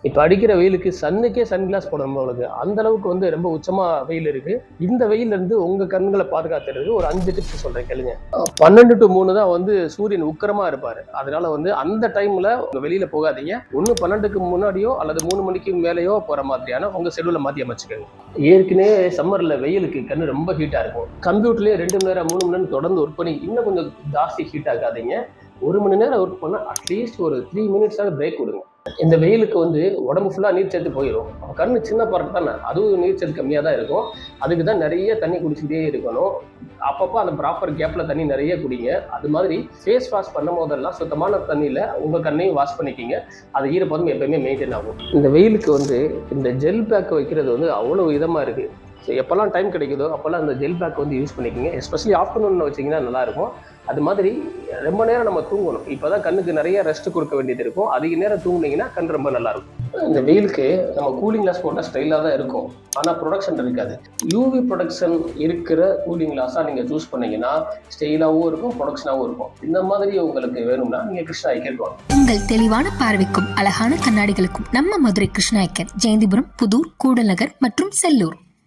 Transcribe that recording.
இப்போ அடிக்கிற வெயிலுக்கு சன்னுக்கே சன் கிளாஸ் போடணும் உங்களுக்கு. அந்த அளவுக்கு வந்து ரொம்ப உச்சமா வெயில் இருக்கு. இந்த வெயில்ல இருந்து உங்க கண்களை பாதுகாத்துறதுக்கு ஒரு 5 டிப்ஸ் சொல்றேன் கேளுங்க. 12 to 3 தான் வந்து சூரியன் உக்கிரமா இருப்பாரு. அதனால வந்து அந்த டைம்ல வெளியில போகாதீங்க. ஒண்ணு 12க்கு முன்னாடியோ அல்லது 3 மணிக்கு மேலேயோ போற மாதிரியான உங்க ஷெட்யூலை மாத்தி அமைச்சுக்கோங்க. ஏற்கனவே சம்மர்ல வெயிலுக்கு கண்ணு ரொம்ப ஹீட்டா இருக்கும். கம்ப்யூட்டர்லயே 2 மணி நேரம் 3 மணி நேரம் தொடர்ந்து ஒர்க் பண்ணி இன்னும் கொஞ்சம் ஜாஸ்தி ஹீட் ஆகாதீங்க. 1 மணி நேரம் ஒர்க் பண்ணா அட்லீஸ்ட் ஒரு 3 மினிட்ஸாவது பிரேக் கொடுங்க. இந்த வெயிலுக்கு வந்து உடம்பு ஃபுல்லா நீர் சத்து போயிடும். கண்ணு சின்ன பறக்கு தானே, அதுவும் நீர் சத்து கம்மியாக தான் இருக்கும். அதுக்கு தான் நிறைய தண்ணி குடிச்சுட்டே இருக்கணும். அப்பப்போ அந்த ப்ராப்பர் கேப்ல தண்ணி நிறைய குடிங்க. அது மாதிரி ஃபேஸ் வாஷ் பண்ணும் போதெல்லாம் சுத்தமான தண்ணியில் உங்கள் கண்ணையும் வாஷ் பண்ணிக்கிங்க. அது ஈரப்பதம் எப்பயுமே மெயின்டைன் ஆகும். இந்த வெயிலுக்கு வந்து இந்த ஜெல் பேக் வைக்கிறது வந்து அவ்வளோ இதமாக இருக்குது. ஸோ எப்போல்லாம் டைம் கிடைக்குதோ அப்போல்லாம் அந்த ஜெல் பேக் வந்து யூஸ் பண்ணிக்கோங்க. எஸ்பெஷலி ஆஃப்டர்நூனில் வச்சிங்கன்னா நல்லாயிருக்கும். அது மாதிரி ரொம்ப நேரம் நம்ம தூங்கணும். இப்போ தான் கண்ணுக்கு நிறைய ரெஸ்ட் கொடுக்க வேண்டியது இருக்கும். அதிக நேரம் தூங்குனீங்கன்னா கண் ரொம்ப நல்லாயிருக்கும். இந்த வெயிலுக்கு நம்ம கூலிங் கிளாஸ் போட்டால் ஸ்டைலாக தான் இருக்கும், ஆனால் ப்ரொடக்ஷன் இருக்காது. யூவி ப்ரொடக்ஷன் இருக்கிற கூலிங் கிளாஸாக நீங்கள் சூஸ் பண்ணீங்கன்னா ஸ்டைலாகவும் இருக்கும், ப்ரொடக்ஷனாகவும் இருக்கும். இந்த மாதிரி உங்களுக்கு வேணும்னா நீங்கள் கிருஷ்ணா ஐக்கர் வாங்க. உங்கள் தெளிவான பார்வைக்கும் அழகான கண்ணாடிகளுக்கும் நம்ம மதுரை கிருஷ்ணா ஐக்கர், ஜெயந்திபுரம், புதூர், கூடல்நகர் மற்றும் செல்லூர்.